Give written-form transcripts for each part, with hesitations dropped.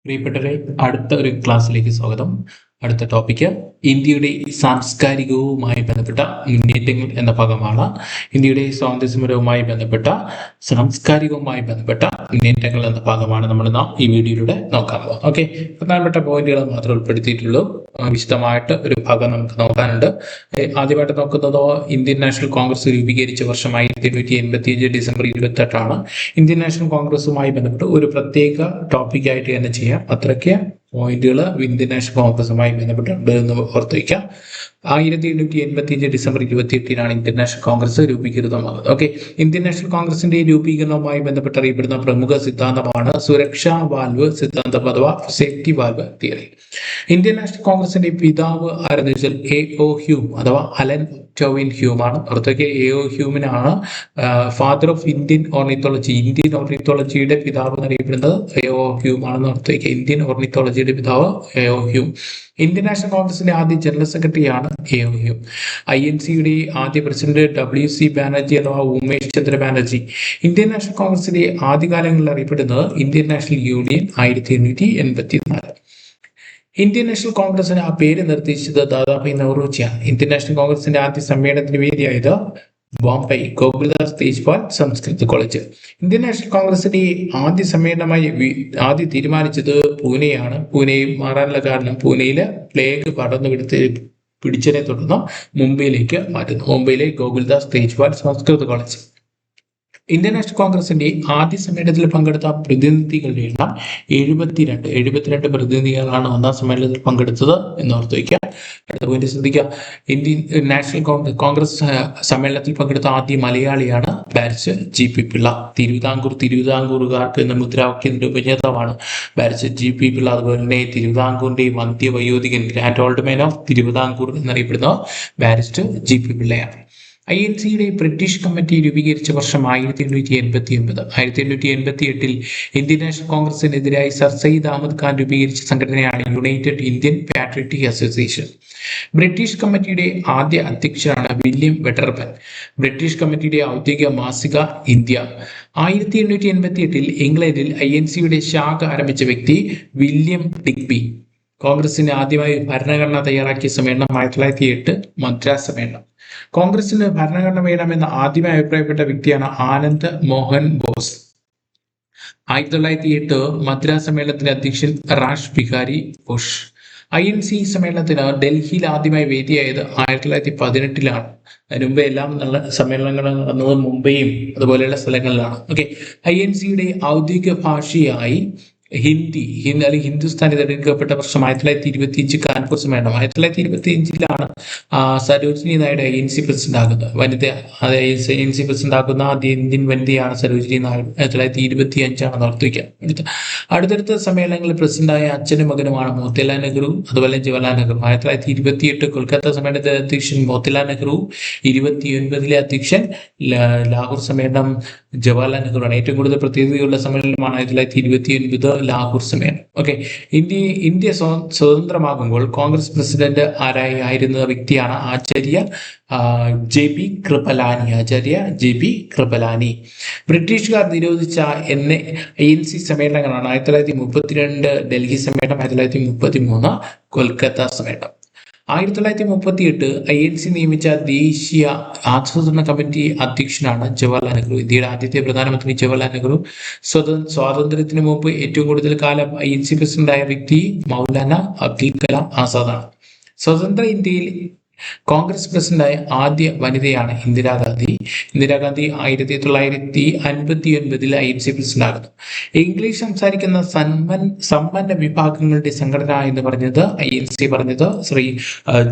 പ്രിയപ്പെട്ടവരെ, അടുത്ത ഒരു ക്ലാസ്സിലേക്ക് സ്വാഗതം. അടുത്ത ടോപ്പിക്ക് ഇന്ത്യയുടെ സാംസ്കാരികവുമായി ബന്ധപ്പെട്ട മുന്നേറ്റങ്ങൾ എന്ന ഭാഗമാണ്. ഇന്ത്യയുടെ സ്വാതന്ത്ര്യ സമരവുമായി ബന്ധപ്പെട്ട സാംസ്കാരികവുമായി ബന്ധപ്പെട്ട മുന്നേറ്റങ്ങൾ എന്ന ഭാഗമാണ് നമ്മൾ ഈ വീഡിയോയിലൂടെ നോക്കാൻ പോകുന്നത്. ഓക്കെ, പ്രധാനപ്പെട്ട പോയിന്റുകൾ മാത്രം ഉൾപ്പെടുത്തിയിട്ടുള്ളൂ. വിശദമായിട്ട് ഒരു ഭാഗം നമുക്ക് നോക്കാനുണ്ട്. ആദ്യമായിട്ട് നോക്കുന്നത് ഇന്ത്യൻ നാഷണൽ കോൺഗ്രസ് രൂപീകരിച്ച വർഷം 1885 ഡിസംബർ 28 ഇന്ത്യൻ നാഷണൽ കോൺഗ്രസുമായി ബന്ധപ്പെട്ട് ഒരു പ്രത്യേക ടോപ്പിക്കായിട്ട് തന്നെ ചെയ്യാം. അത്രയ്ക്ക് പോയിന്റുകൾ ഇന്ത്യൻ നാഷണൽ കോൺഗ്രസുമായി ബന്ധപ്പെട്ടുണ്ട് എന്ന് ഓർത്ത് വയ്ക്കാം. 1885 ഡിസംബർ 28 ഇന്ത്യൻ നാഷണൽ കോൺഗ്രസ് രൂപീകൃതമാകുന്നത്. ഓക്കെ, ഇന്ത്യൻ നാഷണൽ കോൺഗ്രസിന്റെ രൂപീകരണവുമായി ബന്ധപ്പെട്ട് അറിയപ്പെടുന്ന പ്രമുഖ സിദ്ധാന്തമാണ് സുരക്ഷാ വാൽവ് സിദ്ധാന്തം അഥവാ safety valve theory. Indian National കോൺഗ്രസിന്റെ പിതാവ് ആരെന്ന് വെച്ചാൽ A.O. ഹ്യൂം അഥവാ അലൻ ടോവിൻ ഹ്യൂം ആണ്. പുറത്തേക്ക് A.O. ഹ്യൂമിനാണ് father of Indian ornithology. Indian ഓർണിത്തോളജിയുടെ പിതാവ് എന്നറിയപ്പെടുന്നത് A.O. ഹ്യൂം ആണെന്ന് ഓർത്തേക്ക്. ഇന്ത്യൻ ഓർണിത്തോളജിയുടെ പിതാവ് A.O. ഹ്യൂം. ഇന്ത്യൻ നാഷണൽ കോൺഗ്രസിന്റെ ആദ്യ ജനറൽ സെക്രട്ടറിയാണ് A.O. ഹ്യൂം. INCയുടെ ആദ്യ പ്രസിഡന്റ് W.C. ബാനർജി അഥവാ ഉമേഷ് ചന്ദ്ര ബാനർജി. ഇന്ത്യൻ നാഷണൽ കോൺഗ്രസിന്റെ ആദ്യകാലങ്ങളിൽ അറിയപ്പെടുന്നത് Indian national union 1884. Indian national കോൺഗ്രസിന് ആ പേര് നിർദ്ദേശിച്ചത് ദാദാഭായ് നവറോജിയാണ്. ഇന്ത്യൻ നാഷണൽ കോൺഗ്രസിന്റെ ആദ്യ സമ്മേളനത്തിന് വേദിയായത് ബോംബെ ഗോകുൽദാസ് തേജ്പാൽ സംസ്കൃത കോളേജ്. ഇന്ത്യൻ നാഷണൽ കോൺഗ്രസിന്റെ ആദ്യ സമ്മേളനമായി ആദ്യം തീരുമാനിച്ചത് പൂനെയാണ്. പൂനെ മാറാനുള്ള കാരണം പൂനെയിലെ പ്ലേഗ് പിടിച്ചതിനെ തുടർന്ന് മുംബൈയിലേക്ക് മാറ്റുന്നു. മുംബൈയിലെ ഗോകുൽദാസ് തേജ്പാൽ സംസ്കൃത കോളേജ്. ഇന്ത്യൻ നാഷണൽ കോൺഗ്രസിന്റെ ആദ്യ സമ്മേളനത്തിൽ പങ്കെടുത്ത പ്രതിനിധികളുടെ എണ്ണം 72 പ്രതിനിധികളാണ് ഒന്നാം സമ്മേളനത്തിൽ പങ്കെടുത്തത് എന്ന് ഓർത്തു വയ്ക്കുക. അടുത്ത പോയിന്റ് ശ്രദ്ധിക്കുക. ഇന്ത്യൻ നാഷണൽ കോൺഗ്രസ് സമ്മേളനത്തിൽ പങ്കെടുത്ത ആദ്യ മലയാളിയാണ് ബാരിസ്റ്റർ G.P. പിള്ള. തിരുവിതാംകൂറുകാർക്ക് എന്ന മുദ്രാവാക്യത്തിന്റെ ഉപജ്ഞാതാവാണ് ബാരിസ്റ്റർ G.P. പിള്ള. അതുപോലെ തന്നെ തിരുവിതാംകൂറിന്റെ മധ്യവയോധികൻ grand old man of Thiruvithamkoor എന്നറിയപ്പെടുന്ന ബാരിസ്റ്റർ G.P. പിള്ളയാണ്. INCയുടെ ബ്രിട്ടീഷ് കമ്മിറ്റി രൂപീകരിച്ച വർഷം 1889. 1888 ഇന്ത്യൻ നാഷണൽ കോൺഗ്രസിനെതിരായി സർ സയ്യിദ് അഹമ്മദ് ഖാൻ രൂപീകരിച്ച സംഘടനയാണ് United Indian Patriotic Association. British കമ്മിറ്റിയുടെ ആദ്യ അധ്യക്ഷനാണ് വില്യം വെട്ടർബൻ. ബ്രിട്ടീഷ് കമ്മിറ്റിയുടെ ഔദ്യോഗിക മാസിക ഇന്ത്യ. 1888 ഇംഗ്ലണ്ടിൽ INCയുടെ ശാഖ ആരംഭിച്ച വ്യക്തി വില്യം ഡിഗ്ബി. കോൺഗ്രസിന് ആദ്യമായി ഭരണഘടന തയ്യാറാക്കിയ സമ്മേളനം 1908 മദ്രാസ് സമ്മേളനം. കോൺഗ്രസിന് ഭരണഘടന വേണമെന്ന് ആദ്യമായി അഭിപ്രായപ്പെട്ട വ്യക്തിയാണ് ആനന്ദ് മോഹൻ ബോസ്. 1908 മദ്രാസ് സമ്മേളനത്തിന്റെ അധ്യക്ഷൻ റാഷ് ബിഹാരി ബോഷ്. INC സമ്മേളനത്തിന് ഡൽഹിയിൽ ആദ്യമായി വേദിയായത് 1918. അതിനു മുമ്പ് എല്ലാം നല്ല സമ്മേളനങ്ങൾ നടന്നത് മുംബൈയും അതുപോലെയുള്ള സ്ഥലങ്ങളിലാണ്. ഓക്കെ, INCയുടെ ഔദ്യോഗിക ഭാഷയായി ഹിന്ദി അല്ലെങ്കിൽ ഹിന്ദുസ്ഥാനി തിരഞ്ഞെടുക്കപ്പെട്ട വർഷം 1925 കാൺപൂർ സമ്മേളനം. 1925 സരോജിനി നായിഡു INC പ്രസിഡന്റ് ആകുന്നത്. INC പ്രസിഡന്റ് ആക്കുന്ന ആദ്യ ഇന്ത്യൻ വനിതയാണ് സരോജിനി നായിഡു. 1925 ഓർത്തുവയ്ക്കാം. അടുത്തടുത്ത സമ്മേളനങ്ങളിൽ പ്രസിഡന്റായ അച്ഛനും മകനുമാണ് മോത്തിലാൽ നെഹ്റു അതുപോലെ ജവഹർലാൽ നെഹ്റു. 1928 കൊൽക്കത്ത സമ്മേളനത്തിലെ അധ്യക്ഷൻ മോത്തിലാൽ നെഹ്റു. 29 അധ്യക്ഷൻ ലാഹോർ സമ്മേളനം ജവഹർലാൽ നെഹ്റുവാണ്. ഏറ്റവും കൂടുതൽ പ്രത്യേകതയുള്ള സമ്മേളനമാണ് 1929 ലാഹോർ സമ്മേളനം. ഓക്കെ, ഇന്ത്യ സ്വതന്ത്രമാകുമ്പോൾ കോൺഗ്രസ് പ്രസിഡന്റ് ആയിരുന്ന വ്യക്തിയാണ് ആചാര്യ JP കൃപലാനി. ബ്രിട്ടീഷുകാർ നിരോധിച്ച INC സമ്മേളനങ്ങളാണ് 1932 ഡൽഹി സമ്മേളനം, 1933 കൊൽക്കത്ത സമ്മേളനം. 1938 INC നിയമിച്ച ദേശീയ ആസൂത്രണ കമ്മിറ്റി അധ്യക്ഷനാണ് ജവഹർലാൽ നെഹ്റു. ഇന്ത്യയുടെ ആദ്യത്തെ പ്രധാനമന്ത്രി ജവഹർലാൽ നെഹ്റു. സ്വാതന്ത്ര്യത്തിന് മുമ്പ് ഏറ്റവും കൂടുതൽ കാലം INC പ്രസിഡന്റായ വ്യക്തി മൗലാന അബ്ദുൽ കലാം ആസാദാണ്. സ്വതന്ത്ര ഇന്ത്യയിൽ കോൺഗ്രസ് പ്രസിഡന്റായ ആദ്യ വനിതയാണ് ഇന്ദിരാഗാന്ധി. 1959 INC പ്രസിഡന്റ് ആകുന്നു. ഇംഗ്ലീഷ് സംസാരിക്കുന്ന സമ്പന്ന വിഭാഗങ്ങളുടെ സംഘടന എന്ന് പറഞ്ഞത് INC പറഞ്ഞത് ശ്രീ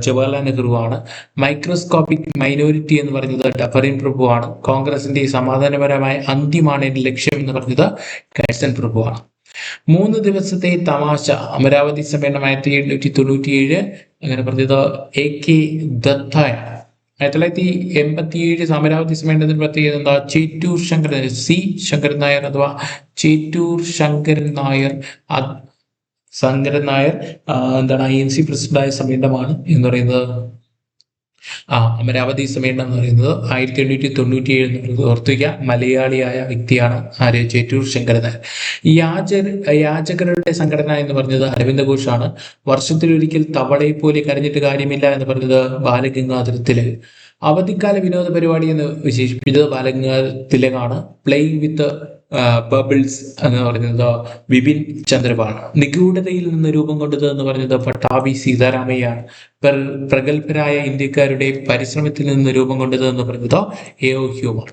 ജവഹർലാൽ നെഹ്റു ആണ്. മൈക്രോസ്കോപ്പിക് മൈനോറിറ്റി എന്ന് പറഞ്ഞത് ഡഫറിൻ പ്രഭു ആണ്. കോൺഗ്രസിന്റെ സമാധാനപരമായ അന്ത്യമാണ് എന്റെ ലക്ഷ്യം എന്ന് പറഞ്ഞത് കഴ്സൺ പ്രഭു ആണ്. 3 ദിവസത്തെ തമാശ അമരാവതി സമ്മേളനം 1897 അങ്ങനെ പറഞ്ഞത് AK ദത്തയാണ്. 1987 അമരാവതി സമ്മേളനത്തിന് പ്രത്യേകത എന്താ? ചേറ്റൂർ ശങ്കരൻ നായർ അഥവാ ചേറ്റൂർ ശങ്കരൻ നായർ എന്താണ് INC പ്രസിഡന്റായ സമ്മേളനമാണ് എന്ന് പറയുന്നത്. അമരാവതി സമ്മേളനം എന്ന് പറയുന്നത് 1897 ഓർത്തുവയ്ക്കുക. മലയാളിയായ വ്യക്തിയാണ് ആര്? ചേറ്റൂർ ശങ്കരൻ നായർ. യാചകരുടെ സംഘടന എന്ന് പറഞ്ഞത് അരവിന്ദ ഘോഷാണ്. വർഷത്തിലൊരിക്കൽ തവളയെ പോലെ കരഞ്ഞിട്ട് കാര്യമില്ല എന്ന് പറഞ്ഞത് ബാലഗംഗാധര തിലക്. അവധിക്കാല വിനോദ പരിപാടി എന്ന് വിശേഷിപ്പിച്ചത് ബാലഗംഗാധര തിലകാണ്. പ്ലേയിങ് വിത്ത് ബബിൾസ് എന്ന് പറയുന്നത് ബിപിൻ ചന്ദ്രപാൽ. നിഗൂഢതയിൽ നിന്ന് രൂപം കൊണ്ടത് എന്ന് പറഞ്ഞത് പട്ടാഭി സീതാരാമയ്യാണ്. പ്രഗത്ഭരായ ഇന്ത്യക്കാരുടെ പരിശ്രമത്തിൽ നിന്ന് രൂപം കൊണ്ടത് എന്ന് പറയുന്നത് എ.ഒ. ഹ്യൂമർ.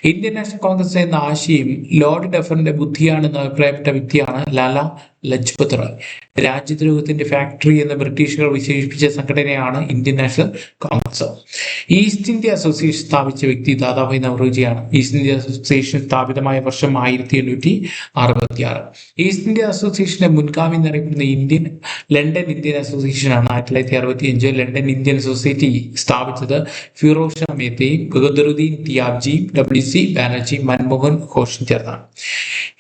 ഇന്ത്യൻ നാഷണൽ കോൺഗ്രസ് എന്ന ആശയം ലോർഡ് ഡഫറിന്റെ ബുദ്ധിയാണെന്ന് അഭിപ്രായപ്പെട്ട വ്യക്തിയാണ് ലാലാ ലജ്പത് റായ്. രാജ്യദ്രോഹത്തിന്റെ ഫാക്ടറി എന്ന് ബ്രിട്ടീഷുകാർ വിശേഷിപ്പിച്ച സംഘടനയാണ് Indian National Congress. East India Association സ്ഥാപിച്ച വ്യക്തി ദാദാഭായ് നവറോജിയാണ്. ഈസ്റ്റ് ഇന്ത്യ അസോസിയേഷൻ സ്ഥാപിതമായ വർഷം 1866. ഈസ്റ്റ് ഇന്ത്യ അസോസിയേഷന്റെ മുൻഗാമി എന്നറിയപ്പെടുന്ന ലണ്ടൻ ഇന്ത്യൻ അസോസിയേഷനാണ്. 1965 ലണ്ടൻ ഇന്ത്യൻ സൊസൈറ്റി സ്ഥാപിച്ചത് ഫിറോസ് ഷാ മേത്തയും ബഹദറുദ്ദീൻ തിയാബ്ജിയും W.C. ബാനർജിയും മൻമോഹൻ ഘോഷും ചേർന്നാണ്.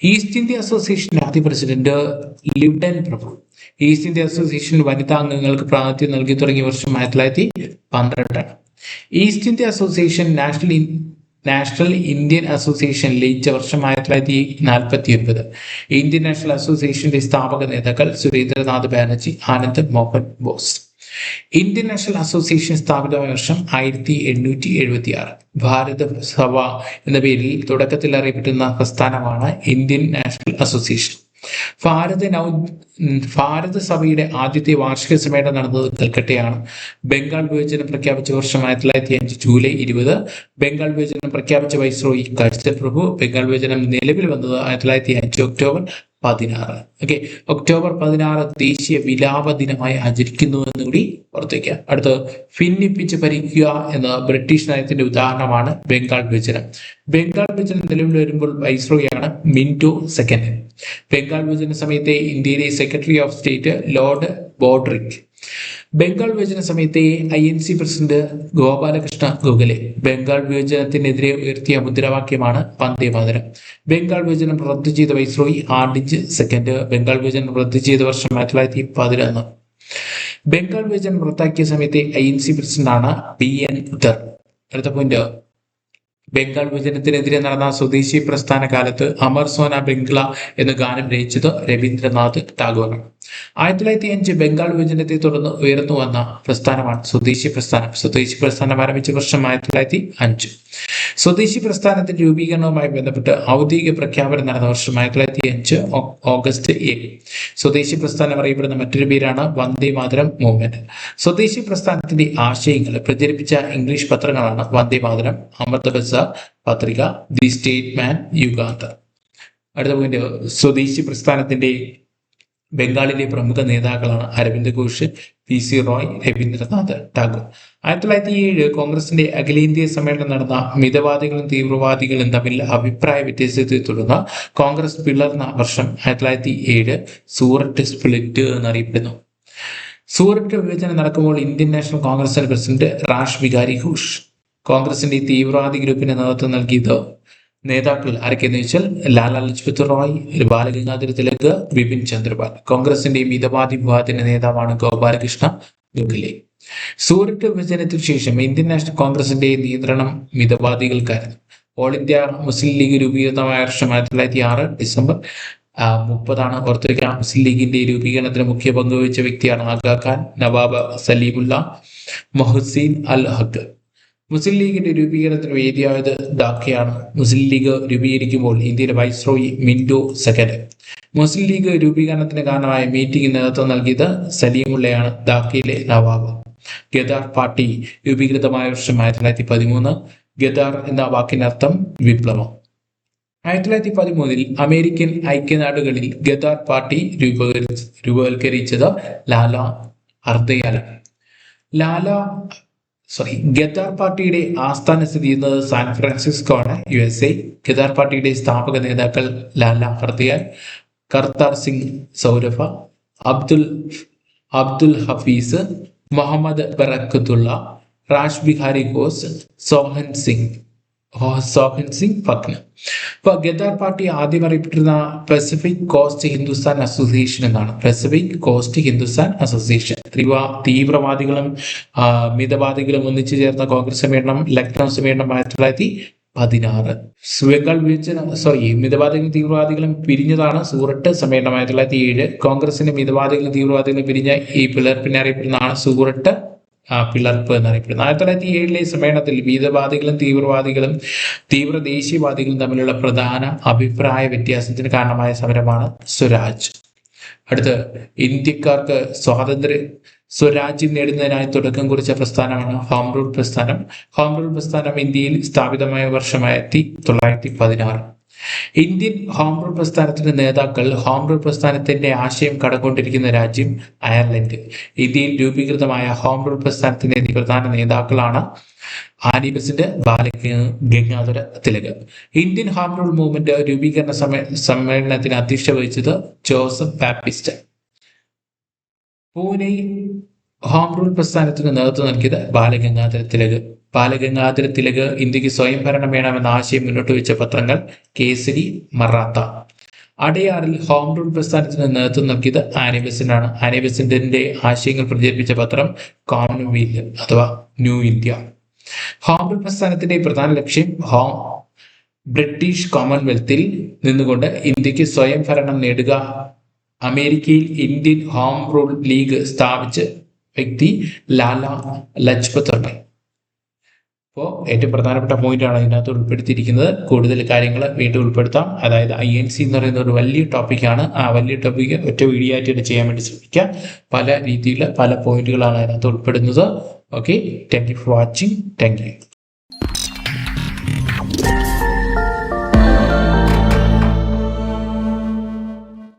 ഈസ്റ്റ് ഇന്ത്യ അസോസിയേഷന്റെ ആദ്യ പ്രസിഡന്റ് ലിബ്ഡൻ പ്രഭു. ഈസ്റ്റ് ഇന്ത്യ അസോസിയേഷൻ വനിതാ അംഗങ്ങൾക്ക് പ്രാതിനിധ്യം നൽകി തുടങ്ങിയ വർഷം 1912. East India Association National Indian Association ലയിച്ച വർഷം 1949. ഇന്ത്യൻ നാഷണൽ അസോസിയേഷന്റെ സ്ഥാപക നേതാക്കൾ Surendranath Banerjee, Anand Mohan Bose. Indian National Association സ്ഥാപിതമായ വർഷം 1876. ഭാരത സഭ എന്ന പേരിൽ തുടക്കത്തിൽ അറിയപ്പെട്ടിരുന്ന പ്രസ്ഥാനമാണ് ഇന്ത്യൻ നാഷണൽ അസോസിയേഷൻ. ഭാരത സഭയുടെ ആദ്യത്തെ വാർഷിക സമ്മേളനം നടന്നത് കൽക്കട്ടയാണ്. ബംഗാൾ വിഭജനം പ്രഖ്യാപിച്ച വർഷം 1905 ജൂലൈ 20. ബംഗാൾ വിഭജനം പ്രഖ്യാപിച്ച വൈസ്രോയി കഴ്സൺ പ്രഭു. ബംഗാൾ വിഭജനം നിലവിൽ വന്നത് 1905 ഒക്ടോബർ 16. ഒക്ടോബർ 16 ദേശീയ വിലാപ ദിനമായി ആചരിക്കുന്നു എന്നുകൂടി ഓർത്തേക്കുക. അടുത്ത് ഭിന്നിപ്പിച്ച് ഭരിക്കുക എന്ന ബ്രിട്ടീഷ് നയത്തിന്റെ ഉദാഹരണമാണ് ബംഗാൾ വിഭജനം. ബംഗാൾ വിഭജനം നിലവിൽ വരുമ്പോൾ വൈസ്രോയാണ് മിന്റോ സെക്കൻഡ്. ബംഗാൾ വിഭജന സമയത്തെ ഇന്ത്യയിലെ secretary of state lord Brodrick. Bengal വിഭജന സമയത്തെ INC പ്രസിഡന്റ് ഗോപാലകൃഷ്ണ ഗോഖലെ. ബംഗാൾ വിഭജനത്തിനെതിരെ ഉയർത്തിയ മുദ്രാവാക്യമാണ് വന്ദേ മാതരം. ബംഗാൾ വിഭജനം റദ്ദു ചെയ്ത വൈസ്രോയി ഹാർഡിഞ്ച് സെക്കൻഡ്. ബംഗാൾ വിഭജനം റദ്ദു ചെയ്ത വർഷം 1911. ബംഗാൾ വിഭജനം റദ്ദാക്കിയ സമയത്തെ INC പ്രസിഡന്റാണ് PN ഉദ്ധർ. അടുത്ത പോയിന്റ്, ബംഗാൾ വിഭജനത്തിനെതിരെ നടന്ന സ്വദേശി പ്രസ്ഥാന കാലത്ത് അമർ സോന ബംഗ്ല എന്ന ഗാനം രചിച്ചത് രവീന്ദ്രനാഥ് ടാഗോറാണ്. 1905 ബംഗാൾ വിഭജനത്തെ തുടർന്ന് ഉയർന്നു വന്ന പ്രസ്ഥാനമാണ് സ്വദേശി പ്രസ്ഥാനം. സ്വദേശി പ്രസ്ഥാനം ആരംഭിച്ച വർഷം 1905. സ്വദേശി പ്രസ്ഥാനത്തിന്റെ രൂപീകരണവുമായി ബന്ധപ്പെട്ട് ഔദ്യോഗിക പ്രഖ്യാപനം നടന്ന വർഷം 1905 ഓഗസ്റ്റ് 7. സ്വദേശി പ്രസ്ഥാനം അറിയപ്പെടുന്ന മറ്റൊരു പേരാണ് വന്ദേ മാതരം മൂവ്മെന്റ്. സ്വദേശി പ്രസ്ഥാനത്തിന്റെ ആശയങ്ങൾ പ്രചരിപ്പിച്ച ഇംഗ്ലീഷ് പത്രങ്ങളാണ് വന്ദേ മാതരം, അമൃത ബസാർ പത്രിക, ദി സ്റ്റേറ്റ്മാൻ, യുഗാന്തർ. അടുത്ത പോയിന്റ്, സ്വദേശി പ്രസ്ഥാനത്തിന്റെ ബംഗാളിലെ പ്രമുഖ നേതാക്കളാണ് അരവിന്ദ് ഘോഷ്, PC റോയ്, രവീന്ദ്രനാഥ് ടാഗോർ. 1907 കോൺഗ്രസിന്റെ അഖിലേന്ത്യാ സമ്മേളനം നടന്ന മിതവാദികളും തീവ്രവാദികളും തമ്മിൽ അഭിപ്രായ വ്യത്യാസത്തെ തുടർന്ന് കോൺഗ്രസ് പിളർന്ന വർഷം 1907 സൂററ്റ് സ്പ്ലിറ്റ് എന്നറിയപ്പെടുന്നു. സൂററ്റ് വിഭജനം നടക്കുമ്പോൾ ഇന്ത്യൻ നാഷണൽ കോൺഗ്രസിന്റെ പ്രസിഡന്റ് റാഷ് ബിഹാരി ഘോഷ്. കോൺഗ്രസിന്റെ തീവ്രവാദി ഗ്രൂപ്പിന് നേതൃത്വം നൽകിയത് നേതാക്കൾ ആരൊക്കെയെന്ന് വെച്ചാൽ ലാലാ ലജ്പത് റായ്, ബാലഗംഗാധര തിലക്, ബിപിൻ ചന്ദ്രപാൽ. കോൺഗ്രസിന്റെ മിതവാദി വിഭാഗത്തിന്റെ നേതാവാണ് ഗോപാലകൃഷ്ണ ഗോഖലെ. സൂററ്റ് വിഭജനത്തിനു ശേഷം ഇന്ത്യൻ നാഷണൽ കോൺഗ്രസിന്റെ നിയന്ത്രണം മിതവാദികൾക്കായിരുന്നു. ഓൾ ഇന്ത്യ മുസ്ലിം ലീഗ് രൂപീകൃതമായ വർഷം 1906 ഡിസംബർ 30 ഓർത്തുവയ്ക്കുക. മുസ്ലിം ലീഗിന്റെ രൂപീകരണത്തിന് മുഖ്യ പങ്ക് വഹിച്ച വ്യക്തിയാണ് ആഗാ ഖാൻ, നവാബ് സലീമുല്ല, മൊഹ്സിൻ അൽ ഹഖ്. മുസ്ലിം ലീഗിന്റെ രൂപീകരണത്തിന് വേദിയായത് ധാക്കയാണ്. മുസ്ലിം ലീഗ് രൂപീകരിക്കുമ്പോൾ ഇന്ത്യയിലെ വൈസ്രോയി മിന്റോ സെക്കൻഡ്. മുസ്ലിം ലീഗ് രൂപീകരണത്തിന് കാരണമായ മീറ്റിംഗിന് നേതൃത്വം നൽകിയത് സലീമുള്ളയാണ്, ധാക്കയിലെ നവാബ്. ഗദാർ പാർട്ടി രൂപീകൃതമായ വർഷം 1913. ഗദാർ എന്ന വാക്കിനർത്ഥം വിപ്ലവം. 1913 അമേരിക്കൻ ഐക്യനാടുകളിൽ ഗദാർ പാർട്ടി രൂപവൽക്കരിച്ചത് ലാലാ ഹർദയാല. ഗദാർ പാർട്ടിയുടെ ആസ്ഥാന സ്ഥിതി ചെയ്യുന്നത് സാൻ ഫ്രാൻസിസ്കോ ആണ്, USA. ഗദാർ പാർട്ടിയുടെ സ്ഥാപക നേതാക്കൾ ലാലാ ഹർദയാൽ, കർത്താർ സിംഗ് സൗരഭ, അബ്ദുൽ ഹഫീസ്, മുഹമ്മദ് ബറക്കത്തുള്ള, റാഷ് ബിഹാരി ഘോഷ്, സോഹൻ സിംഗ് ഫക്ന. ഇപ്പൊ ഗദാർ പാർട്ടി ആദ്യം അറിയപ്പെട്ടിരുന്ന പസഫിക് കോസ്റ്റ് ഹിന്ദുസ്ഥാൻ അസോസിയേഷൻ എന്നാണ്. Pacific cost Hindustan association. തീവ്രവാദികളും മിതവാദികളും ഒന്നിച്ചു ചേർന്ന കോൺഗ്രസ് സമ്മേളനം ലക്നൗ സമ്മേളനം 1916. ബംഗാൾ വിഭജനം മിതവാദികളും തീവ്രവാദികളും പിരിഞ്ഞതാണ് സൂററ്റ് സമ്മേളനം 1907. കോൺഗ്രസിന്റെ മിതവാദികളും തീവ്രവാദികളും പിരിഞ്ഞ ഈ പിളർപ്പിനെ അറിയപ്പെടുന്നതാണ് സൂററ്റ് പിളർപ്പ് എന്നറിയപ്പെടുന്നത്. 1907 സമ്മേളനത്തിൽ മിതവാദികളും തീവ്രവാദികളും തീവ്ര ദേശീയവാദികളും തമ്മിലുള്ള പ്രധാന അഭിപ്രായ വ്യത്യാസത്തിന് കാരണമായ സമരമാണ് സ്വരാജ്. അടുത്ത് ഇന്ത്യക്കാർക്ക് സ്വരാജ്യം നേടുന്നതിനായി തുടക്കം കുറിച്ച പ്രസ്ഥാനമാണ് ഹോം റൂൾ പ്രസ്ഥാനം. ഹോം റൂൾ പ്രസ്ഥാനം ഇന്ത്യയിൽ സ്ഥാപിതമായ വർഷം 1916. ഇന്ത്യൻ ഹോം റൂൾ പ്രസ്ഥാനത്തിന്റെ നേതാക്കൾ ഹോം റൂൾ പ്രസ്ഥാനത്തിന്റെ ആശയം കടകൊണ്ടിരിക്കുന്ന രാജ്യം അയർലൻഡ്. ഇന്ത്യയിൽ രൂപീകൃതമായ ഹോം റൂൾ പ്രസ്ഥാനത്തിന്റെ പ്രധാന നേതാക്കളാണ് Annie Besant, Balagangadhara Tilak. Indian home rule movement രൂപീകരണ സമ്മേളനത്തിന് അധ്യക്ഷത വഹിച്ചത് Joseph Baptist. Pune home rule പ്രസ്ഥാനത്തിന് നേതൃത്വം നൽകിയത് ബാലഗംഗാധര തിലക്. ബാലഗംഗാധര തിലക് ഇന്ത്യക്ക് സ്വയം ഭരണം വേണമെന്ന ആശയം മുന്നോട്ട് വെച്ച പത്രങ്ങൾ കേസരി, മറാത്ത. അടയാറിൽ ഹോം റൂൾ പ്രസ്ഥാനത്തിന് നേതൃത്വം നൽകിയത് ആനി ബെസന്റ് ആണ്. ആനി ബെസന്റിന്റെ ആശയങ്ങൾ പ്രചരിപ്പിച്ച പത്രം കോമൺവെൽത്ത് അഥവാ ന്യൂ ഇന്ത്യ. ഹോം റൂൾ പ്രസ്ഥാനത്തിന്റെ പ്രധാന ലക്ഷ്യം ബ്രിട്ടീഷ് കോമൺവെൽത്തിൽ നിന്നുകൊണ്ട് ഇന്ത്യക്ക് സ്വയം ഭരണം നേടുക. അമേരിക്കയിൽ ഇന്ത്യൻ ഹോം റൂൾ ലീഗ് സ്ഥാപിച്ച വ്യക്തി ലാലാ ലജ്പത് റായ്. അപ്പോൾ ഏറ്റവും പ്രധാനപ്പെട്ട പോയിന്റാണ് ഇതിനകത്ത് ഉൾപ്പെടുത്തിയിരിക്കുന്നത്. കൂടുതൽ കാര്യങ്ങൾ വീണ്ടും ഉൾപ്പെടുത്താം. അതായത് INC എന്ന് പറയുന്ന ഒരു വലിയ ടോപ്പിക്കാണ്. ആ വലിയ ടോപ്പിക്ക് ഒറ്റ വീഡിയോ ആയിട്ട് ചെയ്യാൻ വേണ്ടി ശ്രമിക്കുക. പല രീതിയിലുള്ള പല പോയിന്റുകളാണ് അതിനകത്ത് ഉൾപ്പെടുന്നത്. Okay, thank you for watching. Thank you.